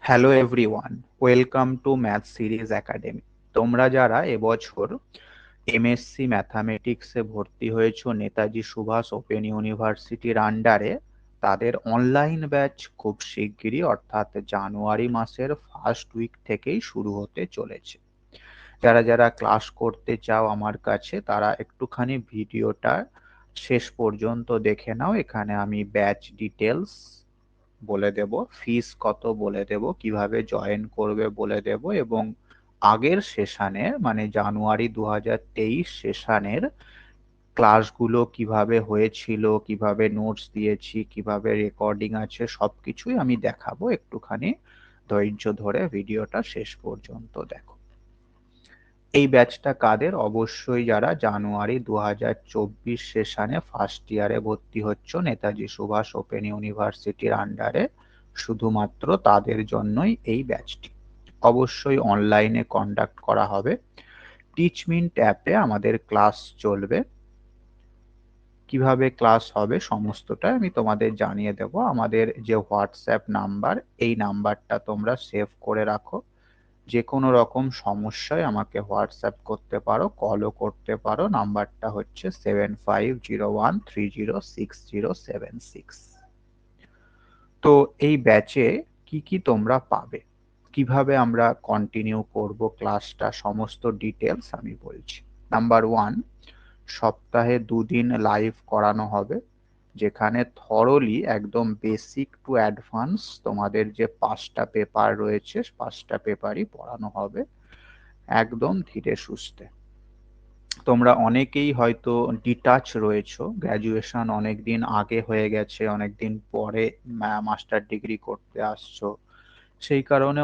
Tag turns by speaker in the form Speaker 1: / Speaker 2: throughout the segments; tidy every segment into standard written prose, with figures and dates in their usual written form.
Speaker 1: Hello everyone, welcome to math series academy. তোমরা যারা এবছর এমএসসি ম্যাথামেটিক্সে ভর্তি হয়েছো নেতাজি সুভাষ ওপেন ইউনিভার্সিটির আন্ডারে, তাদের অনলাইন ব্যাচ খুব শিগগিরই অর্থাৎ জানুয়ারি মাসের ফার্স্ট উইক থেকেই শুরু হতে চলেছে। যারা যারা ক্লাস করতে চাও আমার কাছে, তারা একটুখানি ভিডিওটা শেষ পর্যন্ত দেখে নাও। এখানে আমি ব্যাচ ডিটেলস বলে দেব, ফিস কত বলে দেব, কিভাবে জয়েন করবে বলে দেব, এবং আগের সেশনে মানে জানুয়ারি 2023 সেশনের ক্লাসগুলো কিভাবে হয়েছিল, কিভাবে নোটস দিয়েছি, কিভাবে রেকর্ডিং আছে, সবকিছুই আমি দেখাবো। একটুখানি ধৈর্য ধরে ভিডিওটা শেষ পর্যন্ত দেখো। এই ব্যাচটা কাদের? অবশ্যই যারা জানুয়ারি 2024 সেশনে ফার্স্ট ইয়ারে ভর্তি হচ্ছ নেতাজি সুভাষ ওপেন ইউনিভার্সিটির আন্ডারে, শুধুমাত্র তাদের জন্যই এই ব্যাচটি। অবশ্যই অনলাইনে কন্ডাক্ট করা হবে। টিচমিন্ট অ্যাপে আমাদের ক্লাস চলবে। কিভাবে ক্লাস হবে সমস্তটাই আমি তোমাদের জানিয়ে দেব। আমাদের যে হোয়াটসঅ্যাপ নাম্বার, এই নাম্বারটা তোমরা সেভ করে রাখো। যে কোনো রকম সমস্যায় আমাকে হোয়াটসঅ্যাপ করতে পারো, কলও করতে পারো। নাম্বারটা হচ্ছে 7501306076। তো এই ব্যাচে কি কি তোমরা পাবে, কিভাবে আমরা কন্টিনিউ করব ক্লাসটা, সমস্ত ডিটেলস আমি বলছি। নাম্বার ওয়ান, সপ্তাহে 2 দিন লাইভ করানো হবে, যেখানে থরলি একদম বেসিক টু অ্যাডভান্স তোমাদের যে 5টা পেপার রয়েছে, 5টা পেপারই পড়ানো হবে একদম ধীরে সুস্থে। তোমরা অনেকেই হয়তো ডিটাচ রয়েছো, গ্র্যাজুয়েশন অনেকদিন আগে হয়ে গেছে, অনেকদিন পরে মাস্টার ডিগ্রি করতে আসছো, সেই কারণে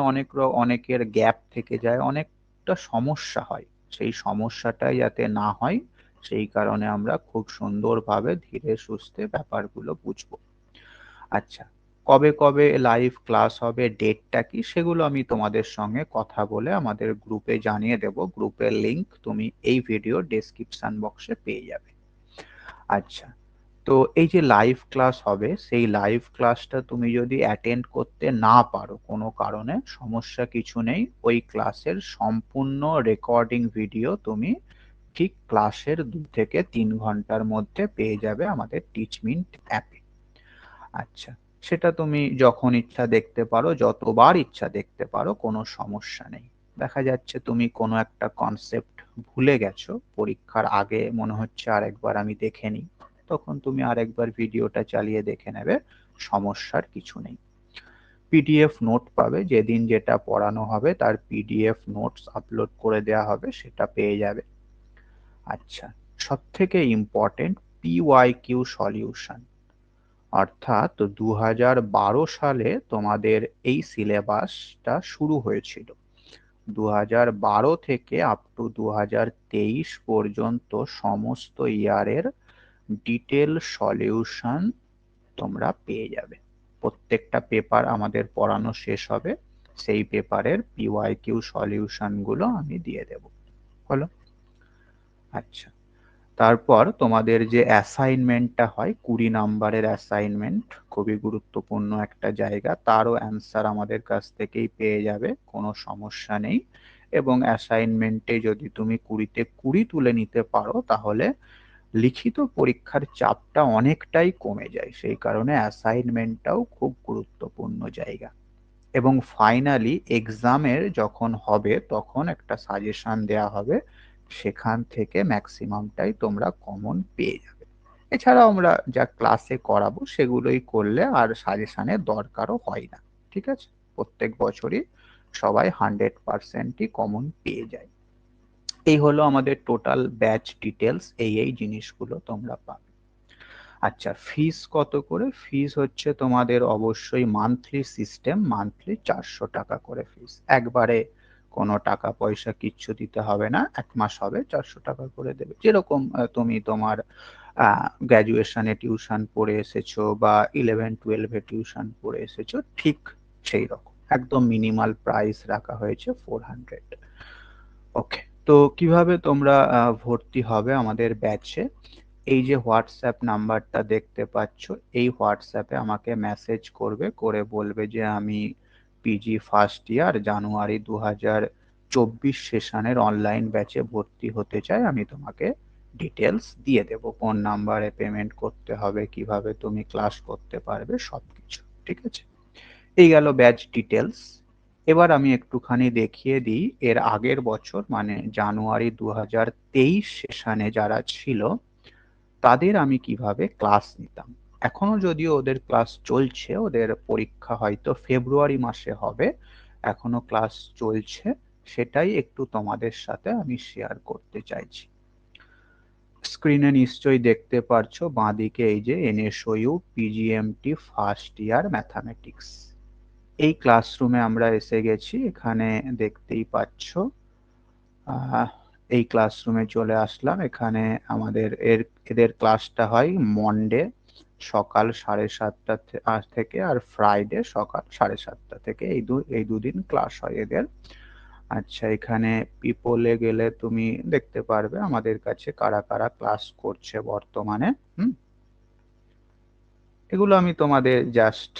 Speaker 1: অনেকের গ্যাপ থেকে যায়, অনেকটা সমস্যা হয়। সেই সমস্যাটাই যাতে না হয়, সেই কারণে আমরা খুব সুন্দরভাবে ধীরে সুস্থে ব্যাপারগুলো বুঝবো। আচ্ছা, কবে কবে লাইভ ক্লাস হবে, ডেটটা কি, সেগুলো আমি তোমাদের সঙ্গে কথা বলে আমাদের গ্রুপে জানিয়ে দেব। গ্রুপের লিংক তুমি এই ভিডিও ডেসক্রিপশন বক্সে পেয়ে যাবে। আচ্ছা, তো এই যে লাইভ ক্লাস হবে, সেই লাইভ ক্লাসটা তুমি যদি অ্যাটেন্ড করতে না পারো কোনো কারণে, সমস্যা কিছু নেই। ওই ক্লাসের সম্পূর্ণ রেকর্ডিং ভিডিও তুমি ঠিক ক্লাসের 2 থেকে 3 ঘন্টার মধ্যে পেয়ে যাবে আমাদের টিচমিন্ট অ্যাপে। আচ্ছা, সেটা তুমি যখন ইচ্ছা দেখতে পারো, যতবার ইচ্ছা দেখতে পারো, কোনো সমস্যা নেই। দেখা যাচ্ছে তুমি কোনো একটা কনসেপ্ট ভুলে গেছো, পরীক্ষার আগে মনে হচ্ছে আরেকবার আমি দেখে নিই, তখন তুমি আরেকবার ভিডিওটা চালিয়ে দেখে নেবে, সমস্যার কিছু নেই। পিডিএফ নোট পাবে, যেদিন যেটা পড়ানো হবে তার পিডিএফ নোটস আপলোড করে দেওয়া হবে, সেটা পেয়ে যাবে। আচ্ছা, সব থেকে ইম্পর্টেন্ট, পিওয়াইকিউ সলিউশন, অর্থাৎ 2012 সালে তোমাদের এই সিলেবাসটা শুরু হয়েছিল। 2012 থেকে আপ টু 2023 পর্যন্ত সমস্ত ইয়ারের ডিটেল সলিউশন তোমরা পেয়ে যাবে। প্রত্যেকটা পেপার আমাদের পড়ানো শেষ হবে, সেই পেপারের পিওয়াইকিউ সলিউশন গুলো আমি দিয়ে দেব। হলো? আচ্ছা, তারপর তোমাদের যে অ্যাসাইনমেন্টটা হয়, 20 নম্বরের অ্যাসাইনমেন্ট, খুবই গুরুত্বপূর্ণ একটা জায়গা, তারও অ্যান্সার আমাদের কাছ থেকেই পেয়ে যাবে, কোনো সমস্যা নেই। এবং অ্যাসাইনমেন্টে যদি তুমি 20-তে 20 তুলে নিতে পারো, তাহলে লিখিত পরীক্ষার চাপটা অনেকটাই কমে যায়। সেই কারণে অ্যাসাইনমেন্টটাও খুব গুরুত্বপূর্ণ জায়গা। এবং ফাইনালি এক্সামের যখন হবে, তখন একটা সাজেশন দেয়া হবে, সেখান থেকে ম্যাক্সিমামটাই তোমরা কমন পেয়ে যাবে। এছাড়াও আমরা যা ক্লাসে করাবো সেগুলোই করলে আর সাজেশনের দরকারও হয় না। ঠিক আছে? প্রত্যেক বছরই সবাই 100%ই কমন পেয়ে যায়। এই হলো আমাদের টোটাল ব্যাচ ডিটেলস, এই জিনিসগুলো তোমরা পাবে। আচ্ছা, ফিস কত করে? ফিস হচ্ছে তোমাদের অবশ্যই মান্থলি সিস্টেম, মান্থলি 400 টাকা করে ফিস। একবারে কোনো টাকা পয়সা কিচ্ছু দিতে হবে না, 1 মাস হবে 400 টাকা করে দেবে। যেরকম তুমি তোমার গ্র্যাজুয়েশনে টিউশন পড়ে এসেছো বা 11-12-এ টিউশন পড়ে এসেছো, ঠিক সেই রকম একদম মিনিমাল প্রাইস রাখা হয়েছে 400। ওকে, তো কিভাবে তোমরা ভর্তি হবে আমাদের ব্যাচে? এই যে হোয়াটসঅ্যাপ নাম্বারটা দেখতে পাচ্ছ, এই হোয়াটসঅ্যাপে আমাকে মেসেজ করবে, করে বলবে যে আমি পিজি ফার্স্ট ইয়ার জানুয়ারি 2024 সেশনের অনলাইন ব্যাচে ভর্তি হতে চায়, আমি তোমাকে ডিটেলস দিয়ে দেব, কোন নাম্বারে পেমেন্ট করতে হবে, কিভাবে তুমি ক্লাস করতে পারবে, সবকিছু। ঠিক আছে, এই গেল ব্যাচ ডিটেলস। এবার আমি একটুখানি দেখিয়ে দিই এর আগের বছর মানে জানুয়ারি 2023 সেশনে যারা ছিল তাদের আমি কিভাবে ক্লাস নিতাম। এখনো যদিও ওদের ক্লাস চলছে, ওদের পরীক্ষা হয়তো ফেব্রুয়ারি মাসে হবে, এখনো ক্লাস চলছে, সেটাই একটু তোমাদের সাথে আমি শেয়ার করতে চাইছি। স্ক্রিনে নিশ্চয়ই দেখতে পারছো বাঁদিকে এই যে এনএসইউ পিজিএমটি ফার্স্ট ইয়ার ম্যাথামেটিক্স, এই ক্লাসরুমে আমরা এসে গেছি। এখানে দেখতেই পাচ্ছ এই ক্লাসরুমে চলে আসলাম। এখানে আমাদের এদের ক্লাসটা হয় মন্ডে সকাল 7:30 থেকে আর ফ্রাইডে সকাল 7:30 থেকে, এই দুদিন ক্লাস হয় এদের। আচ্ছা, এখানে পিপলে গেলে তুমি দেখতে পারবে আমাদের কাছে কারা কারা ক্লাস করছে বর্তমানে। এগুলো আমি তোমাদের জাস্ট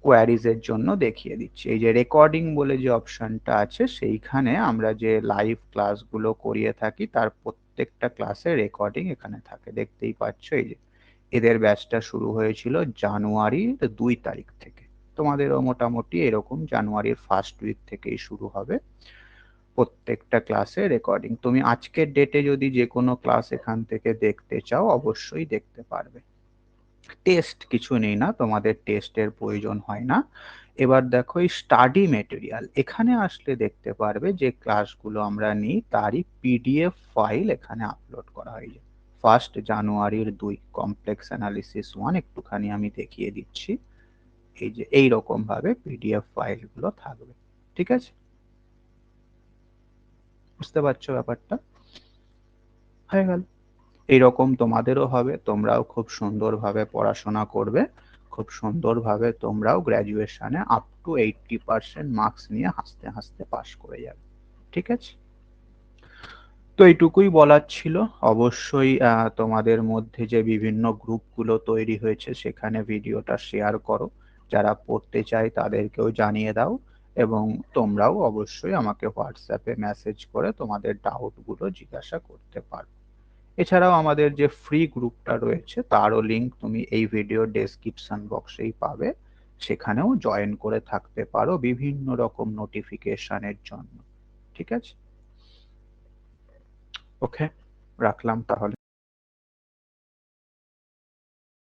Speaker 1: কোয়ারিজ এর জন্য দেখিয়ে দিচ্ছি। এই যে রেকর্ডিং বলে যে অপশনটা আছে, সেইখানে আমরা যে লাইভ ক্লাসগুলো করিয়ে থাকি তার প্রত্যেকটা ক্লাসের রেকর্ডিং এখানে থাকে, দেখতেই পাচ্ছ। এই যে এদের ব্যাচটা শুরু হয়েছিল জানুয়ারির 2 তারিখ থেকে, তোমাদেরও মোটামুটি এরকম জানুয়ারির ফার্স্ট উইক থেকেই শুরু হবে। প্রত্যেকটা ক্লাসে রেকর্ডিং, তুমি আজকের ডেটে যদি যে কোনো ক্লাস এখান থেকে দেখতে চাও অবশ্যই দেখতে পারবে। টেস্ট কিছু নেই, না তোমাদের টেস্টের প্রয়োজন হয় না। এবার দেখো এই স্টাডি মেটেরিয়াল, এখানে আসলে দেখতে পারবে যে ক্লাসগুলো আমরা নিই তারই পিডিএফ ফাইল এখানে আপলোড করা হয়েছে। ফার্স্ট জানুয়ারির 2 কমপ্লেক্স অ্যানালিসিস 1 একটুখানি আমি দেখিয়ে দিচ্ছি। এই যে এইরকম ভাবে পিডিএফ ফাইলগুলো থাকবে। ঠিক আছে, বুঝতে পারছো ব্যাপারটা? হয়ে গেল। এইরকম তোমাদেরও হবে, তোমরাও খুব সুন্দরভাবে পড়াশোনা করবে, খুব সুন্দরভাবে তোমরাও গ্র্যাজুয়েশনে আপ টু 80% মার্কস নিয়ে হাসতে হাসতে পাস করে যাবে। ঠিক আছে, তো এইটুকুই বলার ছিল। অবশ্যই তোমাদের মধ্যে যে বিভিন্ন গ্রুপগুলো তৈরি হয়েছে সেখানে ভিডিওটা শেয়ার করো, যারা পড়তে চায় তাদেরকেও জানিয়ে দাও, এবং তোমরাও অবশ্যই আমাকে হোয়াটসঅ্যাপে মেসেজ করে তোমাদের ডাউটগুলো জিজ্ঞাসা করতে পারো। এছাড়াও আমাদের যে ফ্রি গ্রুপটা রয়েছে তারও লিংক তুমি এই ভিডিও ডেসক্রিপশন বক্সেই পাবে, সেখানেও জয়েন করে থাকতে পারো বিভিন্ন রকম নোটিফিকেশনের জন্য। ঠিক আছে, ওকে, রাখলাম তাহলে।